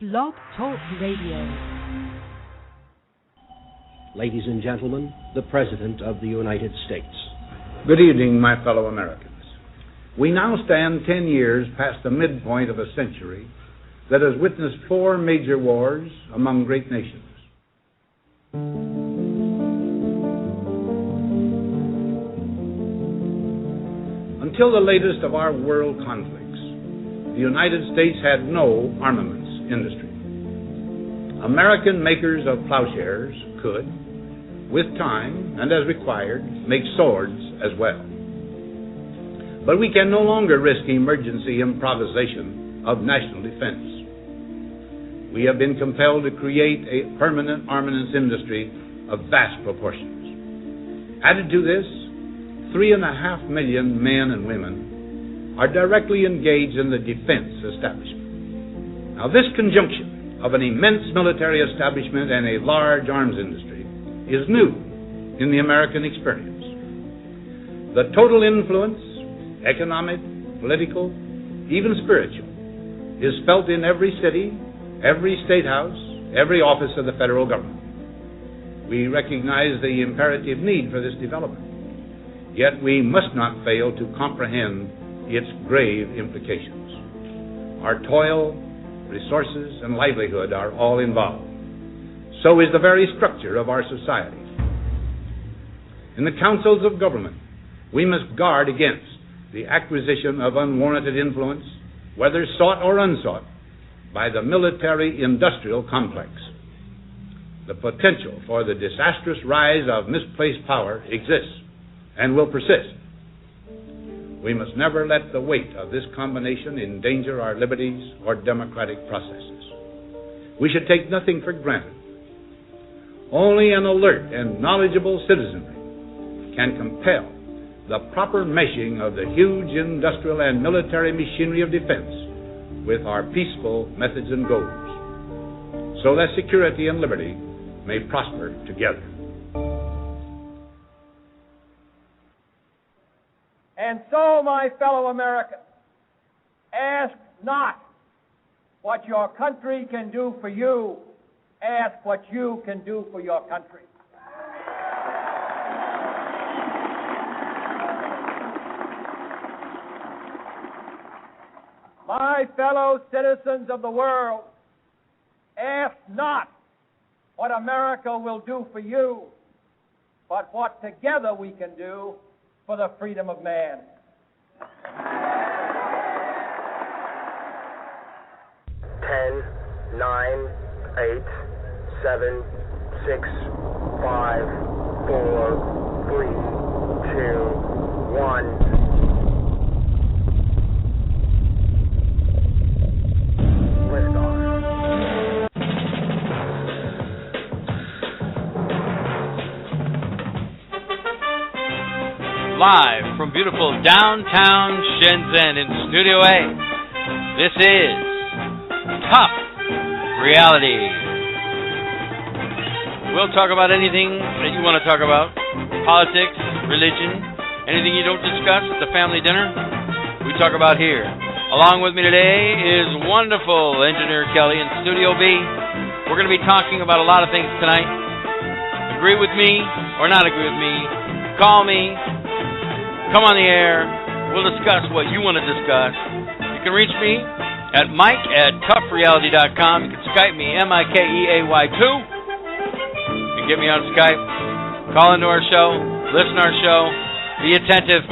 Blog Talk Radio. Ladies and gentlemen, the President of the United States. Good evening, my fellow Americans. We now stand 10 years past the midpoint of a century that has witnessed 4 major wars among great nations. Until the latest of our world conflicts, the United States had no armaments industry. American makers of plowshares could, with time and as required, make swords as well. But we can no longer risk emergency improvisation of national defense. We have been compelled to create a permanent armaments industry of vast proportions. Added to this, 3.5 million men and women are directly engaged in the defense establishment. Now, this conjunction of an immense military establishment and a large arms industry is new in the American experience. The total influence, economic, political, even spiritual, is felt in every city, every state house, every office of the federal government. We recognize the imperative need for this development, yet we must not fail to comprehend its grave implications. Our toil, resources, and livelihood are all involved. So is the very structure of our society. In the councils of government, we must guard against the acquisition of unwarranted influence, whether sought or unsought, by the military-industrial complex. The potential for the disastrous rise of misplaced power exists and will persist. We must never let the weight of this combination endanger our liberties or democratic processes. We should take nothing for granted. Only an alert and knowledgeable citizenry can compel the proper meshing of the huge industrial and military machinery of defense with our peaceful methods and goals, so that security and liberty may prosper together. And so, my fellow Americans, ask not what your country can do for you, ask what you can do for your country. My fellow citizens of the world, ask not what America will do for you, but what together we can do for the freedom of man. 10, 9, 8, 7, 6, 5, 4, 3, 2, 1. Live from beautiful downtown Shenzhen in Studio A, this is Tough Reality. We'll talk about anything that you want to talk about. Politics, religion, anything you don't discuss at the family dinner, we talk about here. Along with me today is wonderful engineer Kelly in Studio B. We're going to be talking about a lot of things tonight. Agree with me or not agree with me, call me. Come on the air. We'll discuss what you want to discuss. You can reach me at mike@toughreality.com. You can Skype me, mikeaemi2. You can get me on Skype. Call into our show. Listen to our show. Be attentive.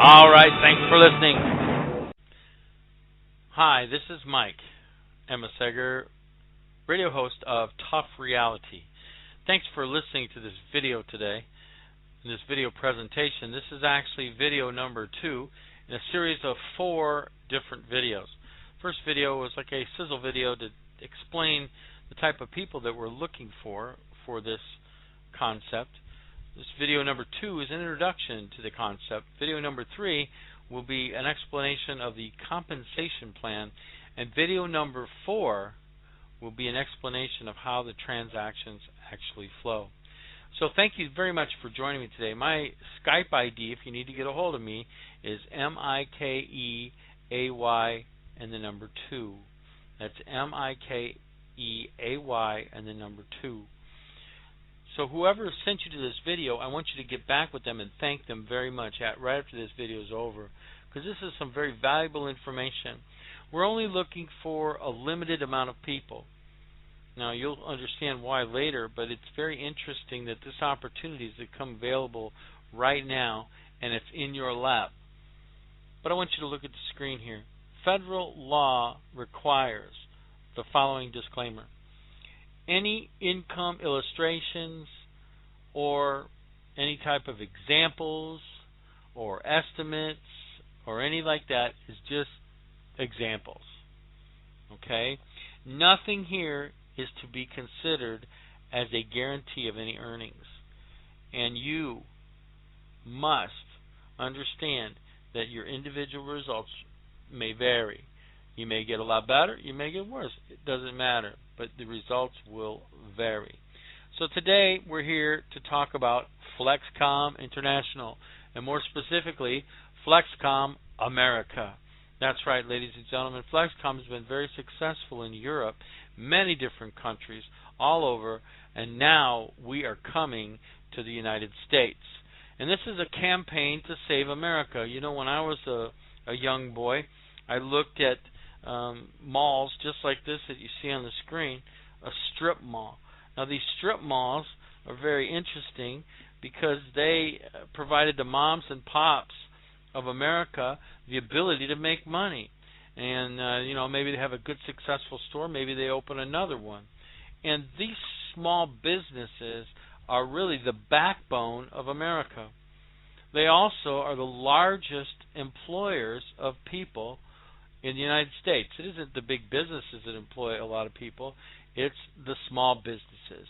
All right. Thanks for listening. Hi, this is Mike Emeseger, radio host of Tough Reality. Thanks for listening to this video today. In this video presentation, this is actually video number 2 in a series of 4 different videos. First video was like a sizzle video to explain the type of people that we're looking for this concept. This video number 2 is an introduction to the concept. Video number 3 will be an explanation of the compensation plan, and video number 4 will be an explanation of how the transactions actually flow. So thank you very much for joining me today. My Skype ID, if you need to get a hold of me, is mikeaey and the number 2. That's Mikeaey and the number 2. So whoever sent you to this video, I want you to get back with them and thank them very much right after this video is over, because this is some very valuable information. We're only looking for a limited amount of people. Now, you'll understand why later, but it's very interesting that this opportunity has become available right now, and it's in your lap. But I want you to look at the screen here. Federal law requires the following disclaimer. Any income illustrations or any type of examples or estimates or any like that is just examples. Okay? Nothing here is to be considered as a guarantee of any earnings. And you must understand that your individual results may vary. You may get a lot better, you may get worse. It doesn't matter, but the results will vary. So today we're here to talk about FlexKom International, and more specifically, FlexKom America. That's right, ladies and gentlemen. FlexKom has been very successful in Europe, many different countries, all over, and now we are coming to the United States. And this is a campaign to save America. You know, when I was a young boy, I looked at malls just like this that you see on the screen, a strip mall. Now, these strip malls are very interesting because they provided the moms and pops of America the ability to make money. And, you know, maybe they have a good, successful store. Maybe they open another one. And these small businesses are really the backbone of America. They also are the largest employers of people in the United States. It isn't the big businesses that employ a lot of people. It's the small businesses.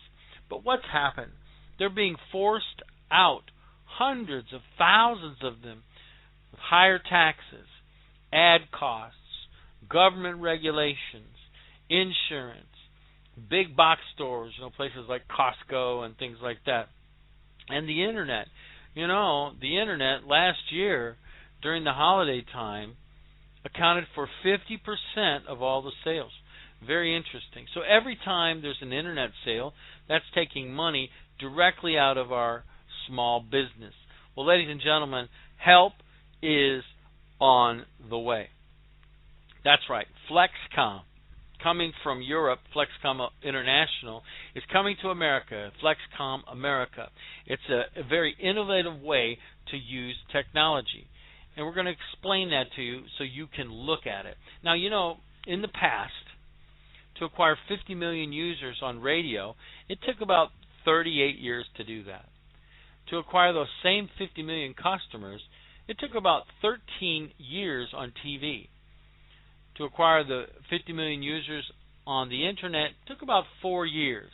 But what's happened? They're being forced out, hundreds of thousands of them, with higher taxes, ad costs, government regulations, insurance, big box stores, you know, places like Costco and things like that, and the Internet. You know, the Internet last year during the holiday time accounted for 50% of all the sales. Very interesting. So every time there's an Internet sale, that's taking money directly out of our small business. Well, ladies and gentlemen, help is on the way. That's right. FlexKom, coming from Europe, FlexKom International, is coming to America, FlexKom America. It's a very innovative way to use technology. And we're going to explain that to you so you can look at it. Now, you know, in the past, to acquire 50 million users on radio, it took about 38 years to do that. To acquire those same 50 million customers, it took about 13 years on TV. To acquire the 50 million users on the Internet, it took about 4 years.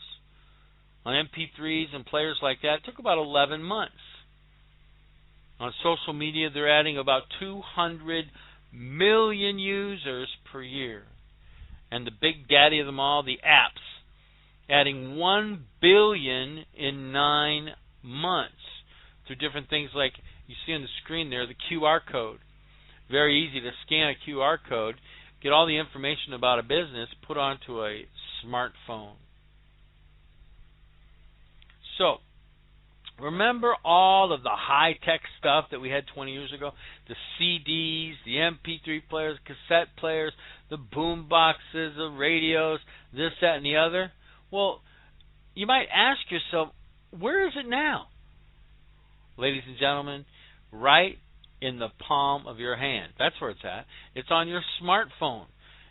On MP3s and players like that, it took about 11 months. On social media, they're adding about 200 million users per year. And the big daddy of them all, the apps, adding 1 billion in 9 months through different things like you see on the screen there, the QR code. Very easy to scan a QR code, get all the information about a business, put onto a smartphone. So, remember all of the high-tech stuff that we had 20 years ago? The CDs, the MP3 players, cassette players, the boom boxes, the radios, this, that, and the other? Well, you might ask yourself, where is it now? Ladies and gentlemen, right in the palm of your hand. That's where it's at. It's on your smartphone.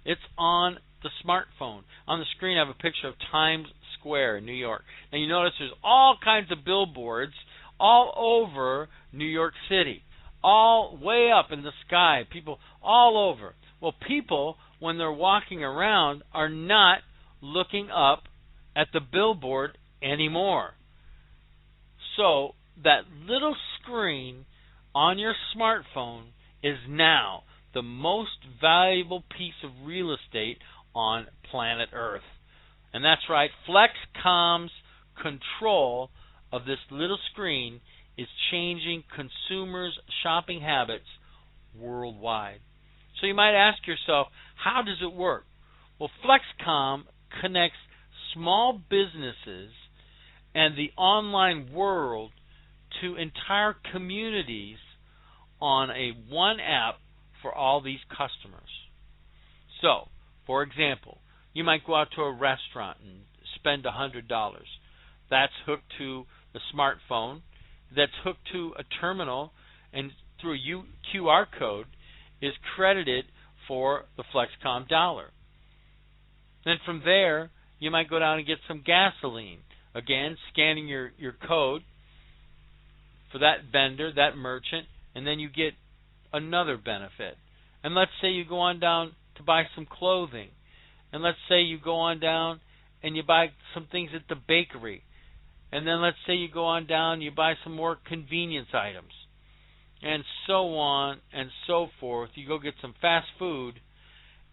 It's on the smartphone. On the screen, I have a picture of Times Square in New York. Now, you notice there's all kinds of billboards all over New York City, all way up in the sky, people all over. Well, people, when they're walking around, are not looking up at the billboard anymore. So, that little screen on your smartphone is now the most valuable piece of real estate on planet Earth. And that's right, FlexKom's control of this little screen is changing consumers' shopping habits worldwide. So you might ask yourself, how does it work? Well, FlexKom connects small businesses and the online world to entire communities on a one app for all these customers. So, for example, you might go out to a restaurant and spend $100. That's hooked to the smartphone, that's hooked to a terminal, and through a QR code is credited for the FlexKom dollar. Then from there, you might go down and get some gasoline. Again, scanning your code for that vendor, that merchant, and then you get another benefit. And let's say you go on down to buy some clothing. And let's say you go on down and you buy some things at the bakery. And then let's say you go on down and you buy some more convenience items. And so on and so forth. You go get some fast food.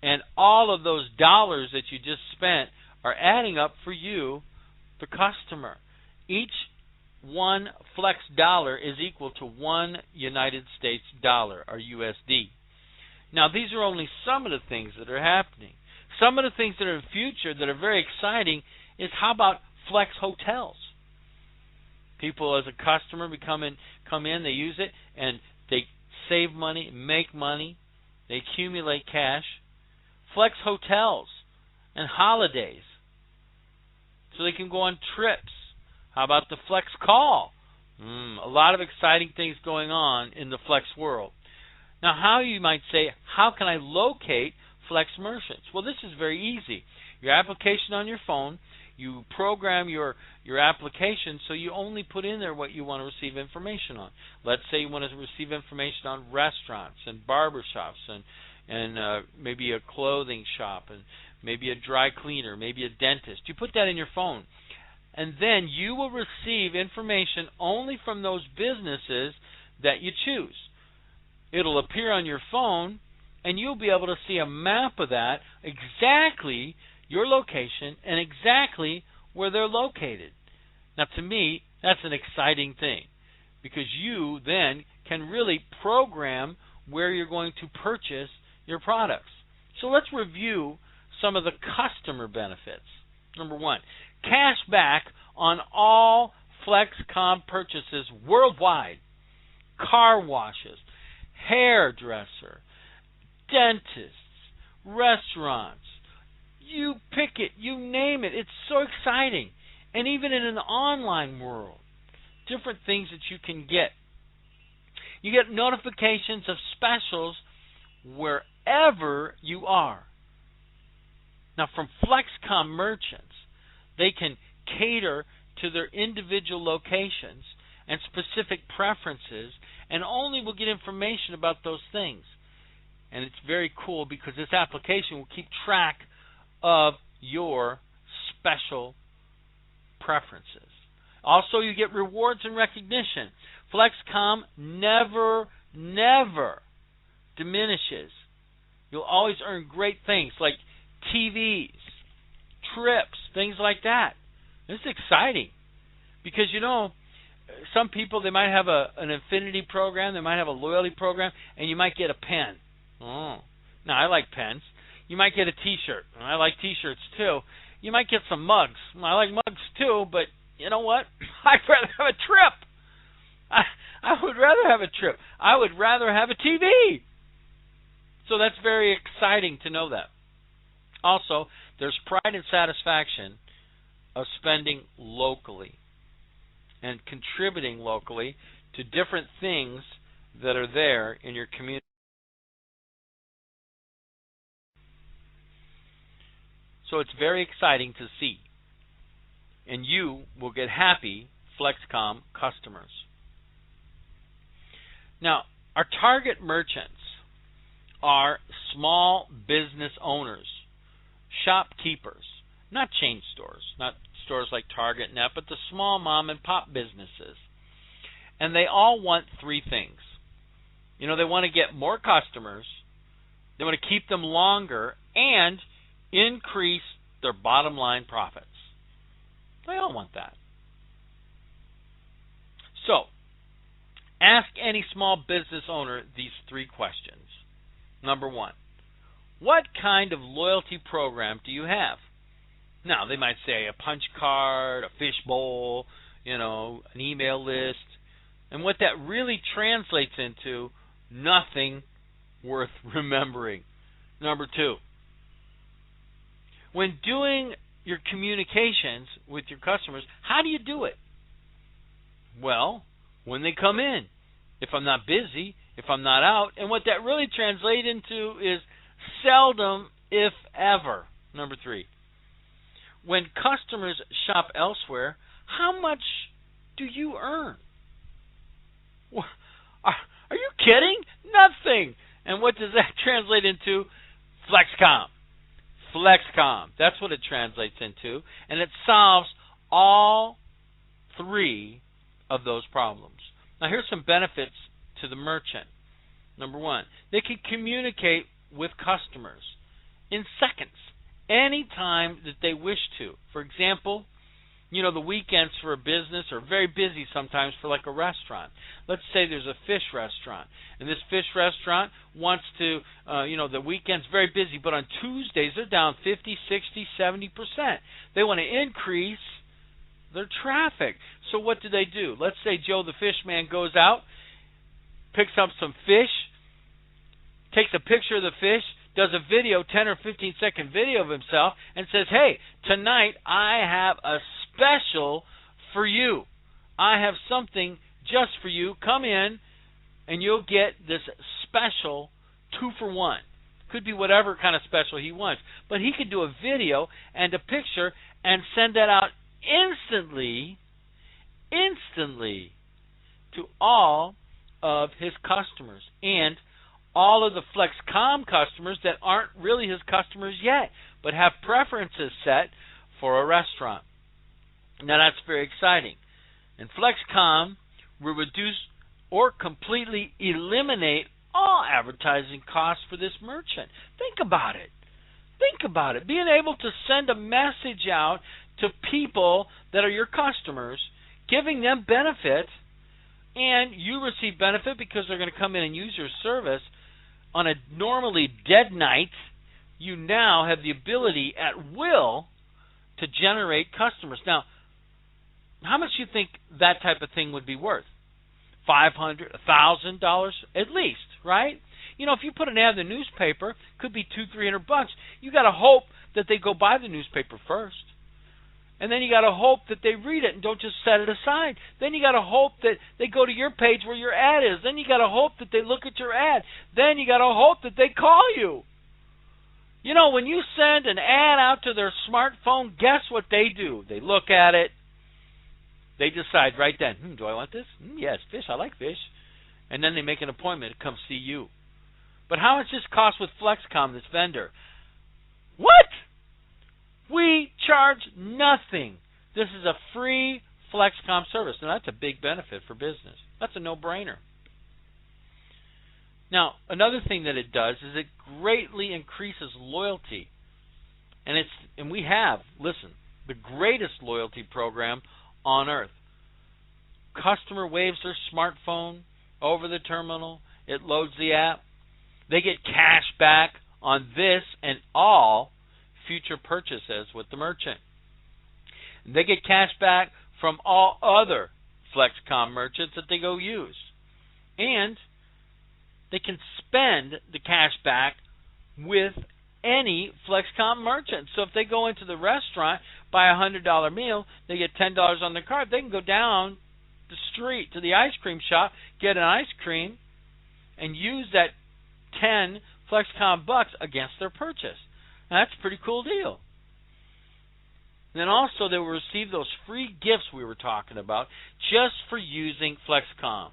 And all of those dollars that you just spent are adding up for you, the customer. Each one Flex dollar is equal to one United States dollar, or USD. Now, these are only some of the things that are happening. Some of the things that are in the future that are very exciting is, how about Flex hotels? People, as a customer, come in, they use it, and they save money, make money, they accumulate cash. Flex hotels and holidays, so they can go on trips. How about the Flex call? A lot of exciting things going on in the Flex world. Now, how, you might say, how can I locate Flex merchants? Well, this is very easy. Your application on your phone, you program your application so you only put in there what you want to receive information on. Let's say you want to receive information on restaurants and barbershops and maybe a clothing shop and maybe a dry cleaner, maybe a dentist. You put that in your phone. And then you will receive information only from those businesses that you choose. It'll appear on your phone, and you'll be able to see a map of that, exactly your location and exactly where they're located. Now, to me, that's an exciting thing, because you then can really program where you're going to purchase your products. So let's review some of the customer benefits. Number one, cash back on all FlexKom purchases worldwide. Car washes, hairdresser, dentists, restaurants. You pick it, you name it. It's so exciting. And even in an online world, different things that you can get. You get notifications of specials wherever you are. Now, from FlexKom merchants, they can cater to their individual locations and specific preferences, and only will get information about those things. And it's very cool, because this application will keep track of your special preferences. Also, you get rewards and recognition. FlexKom never diminishes. You'll always earn great things like TVs, trips, things like that. This is exciting, because, some people, they might have an affinity program, they might have a loyalty program, and you might get a pen. Now, I like pens. You might get a T-shirt. I like T-shirts too. You might get some mugs. I like mugs too, but you know what? I'd rather have a trip. I would rather have a trip. I would rather have a TV. So that's very exciting to know that. Also, there's pride and satisfaction of spending locally and contributing locally to different things that are there in your community. So it's very exciting to see. And you will get happy FlexKom customers. Now, our target merchants are small business owners, shopkeepers, not chain stores, not stores like Target and that, but the small mom and pop businesses. And they all want three things. They want to get more customers, they want to keep them longer, and increase their bottom line profits. They all want that. So, ask any small business owner these three questions. Number one, what kind of loyalty program do you have? Now, they might say a punch card, a fish bowl, an email list. And what that really translates into, nothing worth remembering. Number 2, when doing your communications with your customers, how do you do it? Well, when they come in. If I'm not busy, if I'm not out. And what that really translates into is seldom, if ever. Number 3, when customers shop elsewhere, how much do you earn? Are you kidding? Nothing. And what does that translate into? FlexKom. FlexKom. That's what it translates into. And it solves all 3 of those problems. Now, here's some benefits to the merchant. Number 1, they can communicate with customers in seconds, anytime that they wish to. For example, the weekends for a business are very busy sometimes for like a restaurant. Let's say there's a fish restaurant, and this fish restaurant wants to, the weekend's very busy, but on Tuesdays they're down 50, 60, 70%. They want to increase their traffic. So what do? Let's say Joe the fish man goes out, picks up some fish, takes a picture of the fish, does a video, 10 or 15-second video of himself, and says, hey, tonight I have a special for you. I have something just for you. Come in, and you'll get this special 2-for-1. Could be whatever kind of special he wants. But he could do a video and a picture and send that out instantly to all of his customers and all of the FlexKom customers that aren't really his customers yet, but have preferences set for a restaurant. Now, that's very exciting. And FlexKom will reduce or completely eliminate all advertising costs for this merchant. Think about it. Being able to send a message out to people that are your customers, giving them benefit, and you receive benefit because they're going to come in and use your service on a normally dead night. You now have the ability at will to generate customers. Now, how much do you think that type of thing would be worth? $500, $1,000 at least, right? If you put an ad in the newspaper, it could be $200, $300. You got to hope that they go buy the newspaper first. And then you got to hope that they read it and don't just set it aside. Then you got to hope that they go to your page where your ad is. Then you got to hope that they look at your ad. Then you got to hope that they call you. When you send an ad out to their smartphone, guess what they do? They look at it. They decide right then, do I want this? Yes, fish. I like fish. And then they make an appointment to come see you. But how much does this cost with FlexKom, this vendor? What? We charge nothing. This is a free FlexKom service. Now, that's a big benefit for business. That's a no-brainer. Now, another thing that it does is it greatly increases loyalty. And we have, the greatest loyalty program on earth. Customer waves their smartphone over the terminal. It loads the app. They get cash back on this and all future purchases with the merchant. They get cash back from all other FlexKom merchants that they go use. And they can spend the cash back with any FlexKom merchant. So if they go into the restaurant, buy a $100 meal, they get $10 on their card, they can go down the street to the ice cream shop, get an ice cream, and use that 10 FlexKom bucks against their purchase. Now, that's a pretty cool deal. And then also they will receive those free gifts we were talking about just for using FlexKom.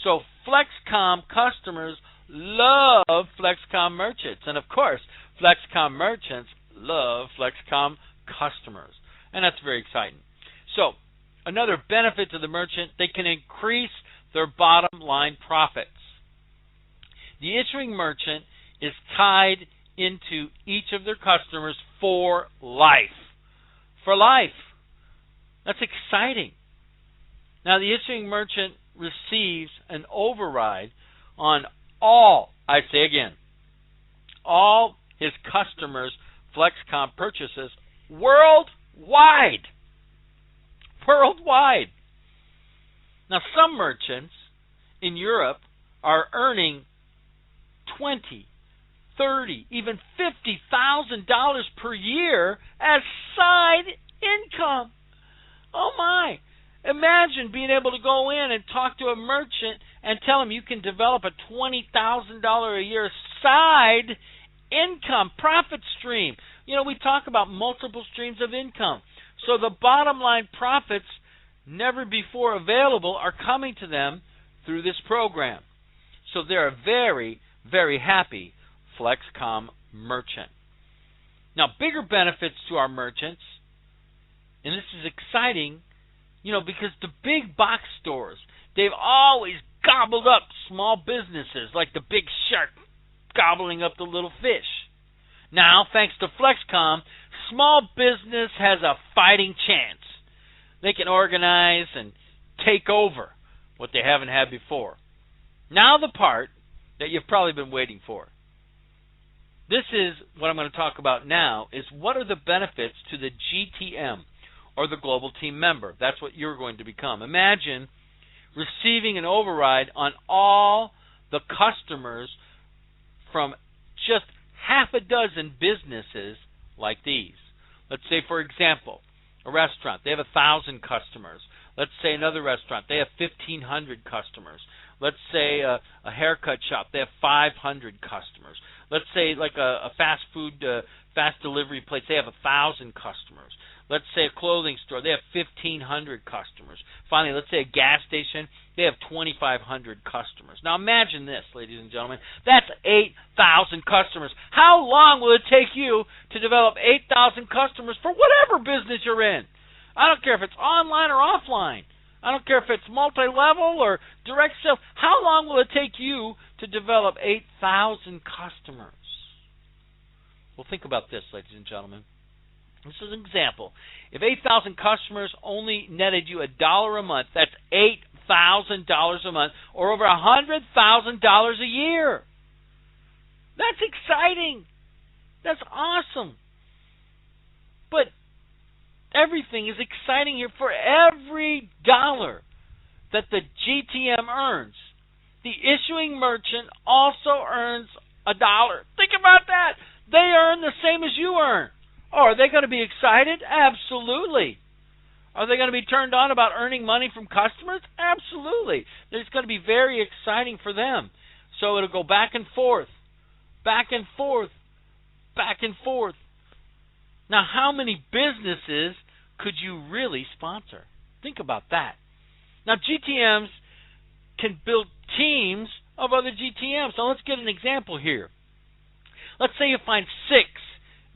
So FlexKom customers love FlexKom merchants. And of course, FlexKom merchants love FlexKom customers. And that's very exciting. So another benefit to the merchant, they can increase their bottom line profits. The issuing merchant is tied into each of their customers for life. For life. That's exciting. Now, the issuing merchant receives an override on all, I say again, all his customers' FlexKom purchases worldwide. Worldwide. Now, some merchants in Europe are earning $20,000, $30,000, even $50,000 per year as side income. Oh my! Imagine being able to go in and talk to a merchant and tell him you can develop a $20,000 a year side income, profit stream. You know, we talk about multiple streams of income. So the bottom line profits, never before available, are coming to them through this program. So they're a very, very happy FlexKom merchant. Now, bigger benefits to our merchants, and this is exciting, you know, because the big box stores, they've always gobbled up small businesses like the big shark gobbling up the little fish. Now, thanks to FlexKom, small business has a fighting chance. They can organize and take over what they haven't had before. Now the part that you've probably been waiting for. This is what I'm going to talk about now, is what are the benefits to the GTM, or the Global Team Member. That's what you're going to become. Imagine receiving an override on all the customers from just half a dozen businesses like these. Let's say, for example, a restaurant, they have 1,000 customers. Let's say another restaurant, they have 1,500 customers. Let's say a haircut shop, they have 500 customers. Let's say like a fast food, fast delivery place, they have 1,000 customers. Let's say a clothing store, they have 1,500 customers. Finally, let's say a gas station, they have 2,500 customers. Now imagine this, ladies and gentlemen, that's 8,000 customers. How long will it take you to develop 8,000 customers for whatever business you're in? I don't care if it's online or offline. I don't care if it's multi-level or direct sales. How long will it take you to develop 8,000 customers? Well, think about this, ladies and gentlemen. This is an example. If 8,000 customers only netted you $1 a month, that's $8,000 a month, or over $100,000 a year. That's exciting. That's awesome. But everything is exciting here. For every dollar that the GTM earns, the issuing merchant also earns $1. Think about that. They earn the same as you earn. Oh, are they going to be excited? Absolutely. Are they going to be turned on about earning money from customers? Absolutely. It's going to be very exciting for them. So it'll go back and forth, back and forth, back and forth. Now, how many businesses could you really sponsor? Think about that. Now, GTMs can build teams of other GTMs. So let's get an example here. Let's say you find 6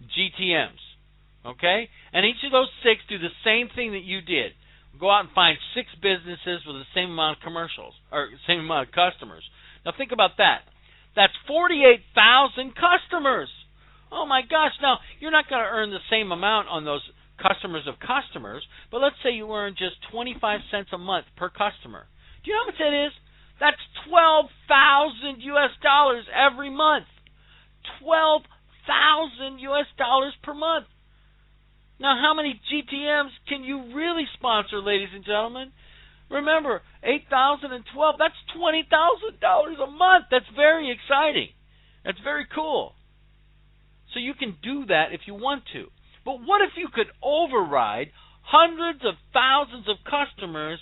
GTMs, okay? And each of those 6 do the same thing that you did. Go out and find 6 businesses with the same amount of commercials, or same amount of customers. Now think about that. That's 48,000 customers. Oh my gosh, now you're not going to earn the same amount on those customers of customers, but let's say you earn just 25 cents a month per customer. Do you know how much that is? That's $12,000 US every month. $12,000 US per month. Now, how many GTMs can you really sponsor, ladies and gentlemen? Remember, 8,000 and 12, that's $20,000 a month. That's very exciting. That's very cool. So you can do that if you want to. But what if you could override hundreds of thousands of customers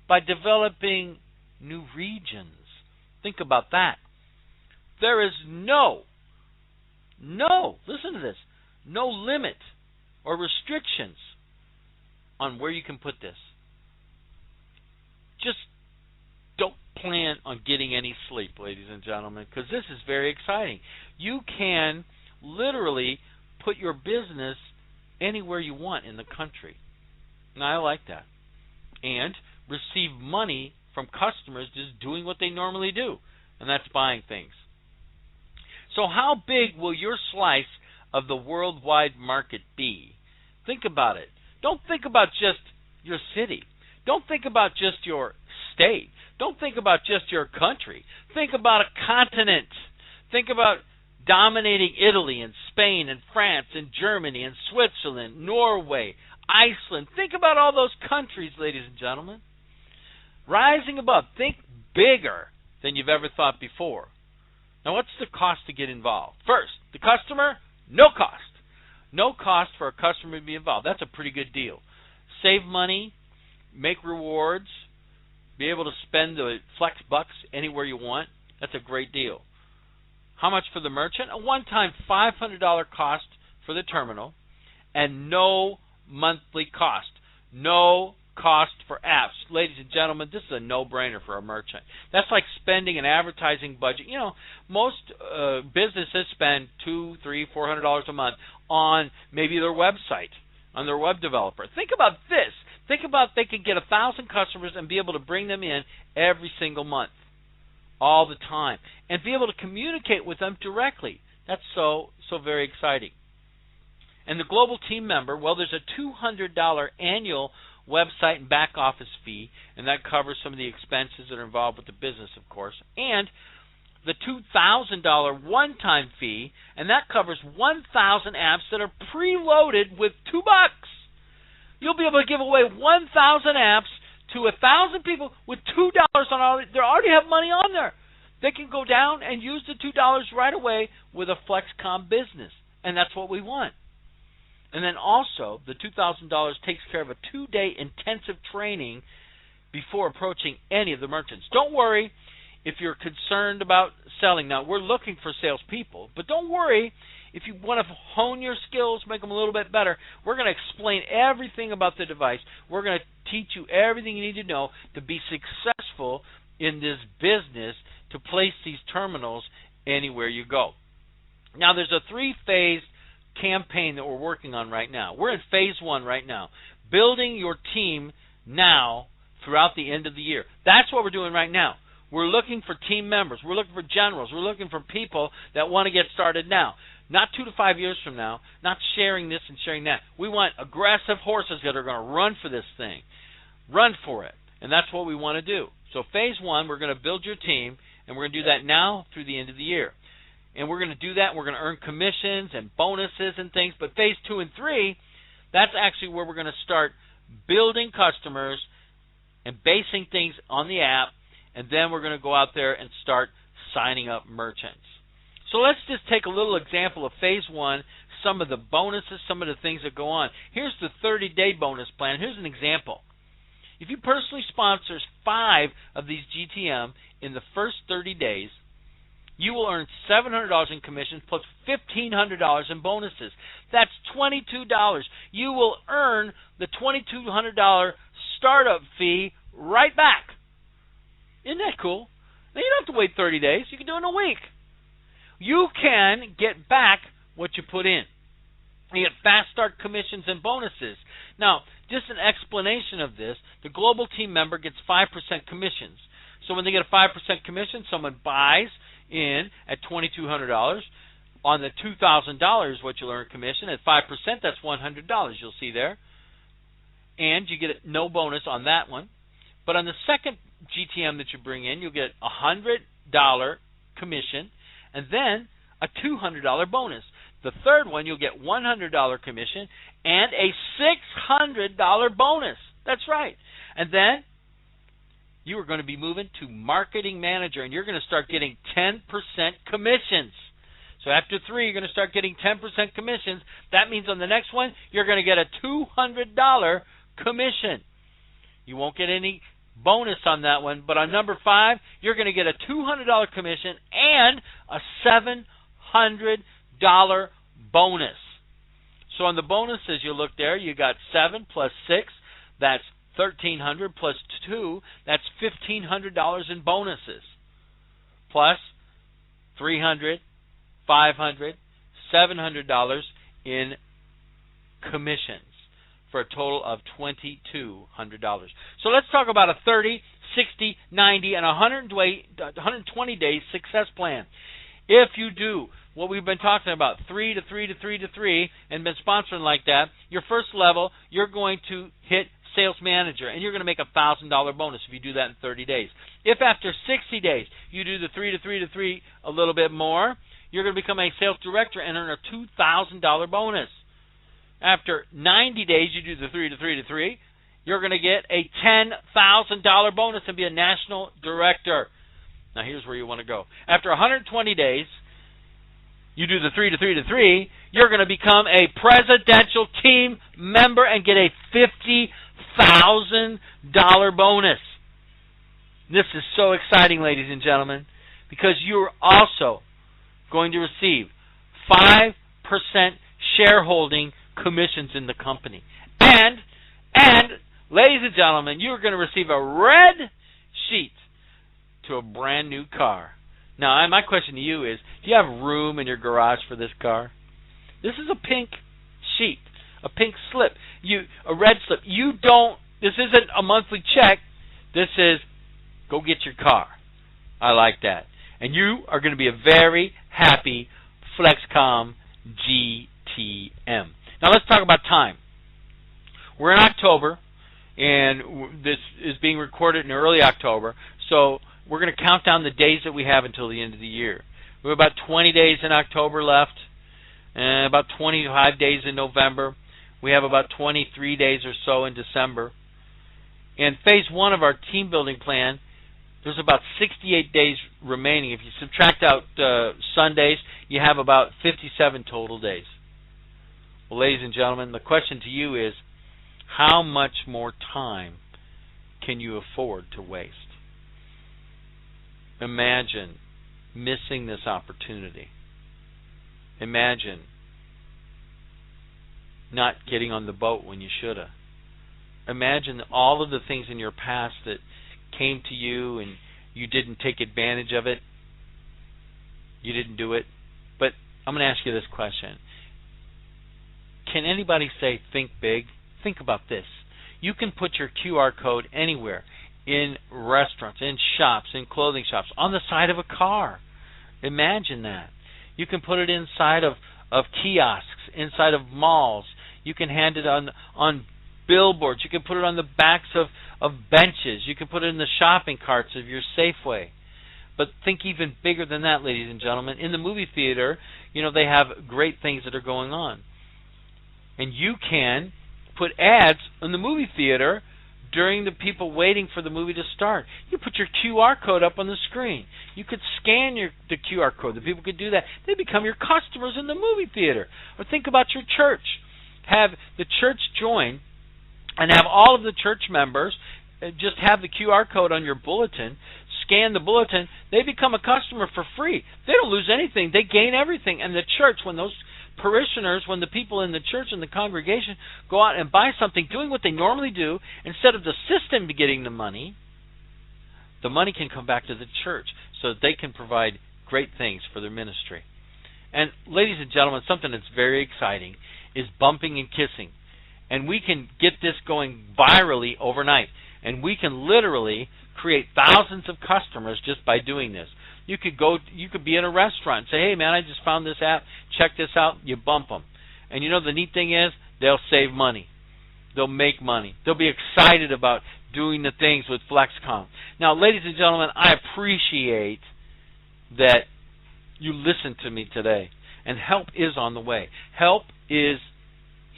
by developing new regions? Think about that. There is no, listen to this, no limit or restrictions on where you can put this. Just don't plan on getting any sleep, ladies and gentlemen, because this is very exciting. You can literally put your business anywhere you want in the country. And I like that. And receive money from customers just doing what they normally do, and that's buying things. So how big will your slice of the worldwide market be? Think about it. Don't think about just your city. Don't think about just your state. Don't think about just your country. Think about a continent. Think about dominating Italy and Spain and France and Germany and Switzerland, Norway, Iceland. Think about all those countries, ladies and gentlemen. Rising above. Think bigger than you've ever thought before. Now, what's the cost to get involved? First, the customer, no cost. No cost for a customer to be involved. That's a pretty good deal. Save money, make rewards, be able to spend the flex bucks anywhere you want. That's a great deal. How much for the merchant? A one-time $500 cost for the terminal and no monthly cost. No cost for apps. Ladies and gentlemen, this is a no-brainer for a merchant. That's like spending an advertising budget. You know, most businesses spend $200, $300, $400 a month on maybe their website, on their web developer. Think about this. Think about they could get 1,000 customers and be able to bring them in every single month, all the time, and be able to communicate with them directly. That's so very exciting. And the global team member, well, there's a $200 annual website and back office fee, and that covers some of the expenses that are involved with the business, of course, and the $2,000 one-time fee, and that covers 1,000 apps that are preloaded with $2. You'll be able to give away 1,000 apps to 1,000 people with $2 on all. They already have money on there. They can go down and use the $2 right away with a FlexKom business, and that's what we want. And then also, the $2,000 takes care of a 2-day intensive training before approaching any of the merchants. Don't worry if you're concerned about selling. Now, we're looking for salespeople, but don't worry if you want to hone your skills, make them a little bit better. We're going to explain everything about the device. We're going to teach you everything you need to know to be successful in this business, to place these terminals anywhere you go. Now, there's a 3-phase campaign that we're working on right now. We're in phase 1 right now, building your team now throughout the end of the year. That's what we're doing right now. We're looking for team members. We're looking for generals. We're looking for people that want to get started now, not 2 to 5 years from now, not sharing this and sharing that. We want aggressive horses that are going to run for this thing, run for it, and that's what we want to do. So phase 1, we're going to build your team, and we're going to do that now through the end of the year. And we're going to do that, and we're going to earn commissions and bonuses and things. But phase 2 and 3, that's actually where we're going to start building customers and basing things on the app, and then we're going to go out there and start signing up merchants. So let's just take a little example of phase 1, some of the bonuses, some of the things that go on. Here's the 30-day bonus plan. Here's an example. If you personally sponsor 5 of these GTM in the first 30 days, you will earn $700 in commissions plus $1,500 in bonuses. That's $22. You will earn the $2,200 startup fee right back. Isn't that cool? Now, you don't have to wait 30 days. You can do it in a week. You can get back what you put in. You get fast start commissions and bonuses. Now, just an explanation of this, the global team member gets 5% commissions. So when they get a 5% commission, someone buys in at $2,200. On the $2,000, what you'll earn commission. At 5%, that's $100 you'll see there. And you get no bonus on that one. But on the second GTM that you bring in, you'll get a $100 commission and then a $200 bonus. The third one, you'll get $100 commission and a $600 bonus. That's right. And then you are going to be moving to marketing manager, and you're going to start getting 10% commissions. So after 3, you're going to start getting 10% commissions. That means on the next one, you're going to get a $200 commission. You won't get any bonus on that one, but on number 5, you're going to get a $200 commission and a $700 bonus. So on the bonuses, you look there, you got 7 plus 6, that's $1,300 plus 2, that's $1,500 in bonuses, plus $300, $500, $700 in commissions for a total of $2,200. So let's talk about a 30, 60, 90, and 120 days success plan. If you do what we've been talking about, 3 to 3 to 3 to 3, and been sponsoring like that, your first level, you're going to hit sales manager, and you're going to make a $1,000 bonus if you do that in 30 days. If after 60 days you do the 3 to 3 to 3 a little bit more, you're going to become a sales director and earn a $2,000 bonus. After 90 days, you do the 3 to 3 to 3, you're going to get a $10,000 bonus and be a national director. Now, here's where you want to go. After 120 days, you do the 3 to 3 to 3, you're going to become a presidential team member and get a $50,000 bonus. This is so exciting, ladies and gentlemen, because you're also going to receive 5% shareholding commissions in the company. And, ladies and gentlemen, you're going to receive a red sheet to a brand new car. Now, my question to you is, do you have room in your garage for this car? This is a pink sheet, a pink slip, a red slip. This isn't a monthly check. This is, go get your car. I like that. And you are going to be a very happy FlexKom GTM. Now, let's talk about time. We're in October, and this is being recorded in early October, so we're going to count down the days that we have until the end of the year. We have about 20 days in October left, and about 25 days in November. We have about 23 days or so in December. And phase 1 of our team building plan, there's about 68 days remaining. If you subtract out Sundays, you have about 57 total days. Well, ladies and gentlemen, the question to you is, how much more time can you afford to waste? Imagine missing this opportunity. Imagine not getting on the boat when you should have. Imagine all of the things in your past that came to you and you didn't take advantage of it. You didn't do it. But I'm going to ask you this question. Can anybody say think big? Think about this. You can put your QR code anywhere, in restaurants, in shops, in clothing shops, on the side of a car. Imagine that. You can put it inside of kiosks, inside of malls. You can hand it on billboards. You can put it on the backs of benches. You can put it in the shopping carts of your Safeway. But think even bigger than that, ladies and gentlemen. In the movie theater, they have great things that are going on. And you can put ads in the movie theater during the people waiting for the movie to start. You put your QR code up on the screen. You could scan the QR code. The people could do that. They become your customers in the movie theater. Or think about your church. Have the church join and have all of the church members just have the QR code on your bulletin, scan the bulletin. They become a customer for free. They don't lose anything. They gain everything. And the church, when those parishioners, when the people in the church and the congregation go out and buy something, doing what they normally do, instead of the system getting the money can come back to the church so that they can provide great things for their ministry. And ladies and gentlemen, something that's very exciting is bumping and kissing. And we can get this going virally overnight. And we can literally create thousands of customers just by doing this. You could be in a restaurant and say, hey man, I just found this app, check this out, you bump them. And the neat thing is, they'll save money. They'll make money. They'll be excited about doing the things with FlexKom. Now, ladies and gentlemen, I appreciate that you listened to me today. And help is on the way. Help is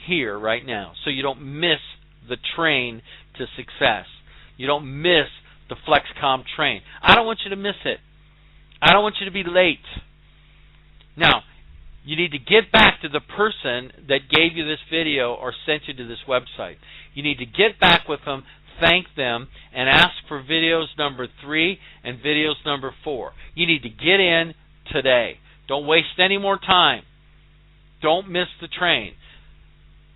here right now, so you don't miss the train to success. You don't miss the FlexKom train. I don't want you to miss it. I don't want you to be late. Now, you need to get back to the person that gave you this video or sent you to this website. You need to get back with them, thank them, and ask for videos number 3 and videos number 4. You need to get in today. Don't waste any more time. Don't miss the train.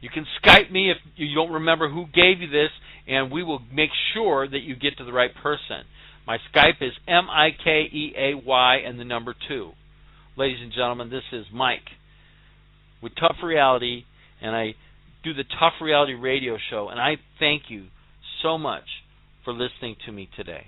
You can Skype me if you don't remember who gave you this, and we will make sure that you get to the right person. My Skype is Mikeaemi and the number 2. Ladies and gentlemen, this is Mike with Tough Reality, and I do the Tough Reality radio show, and I thank you so much for listening to me today.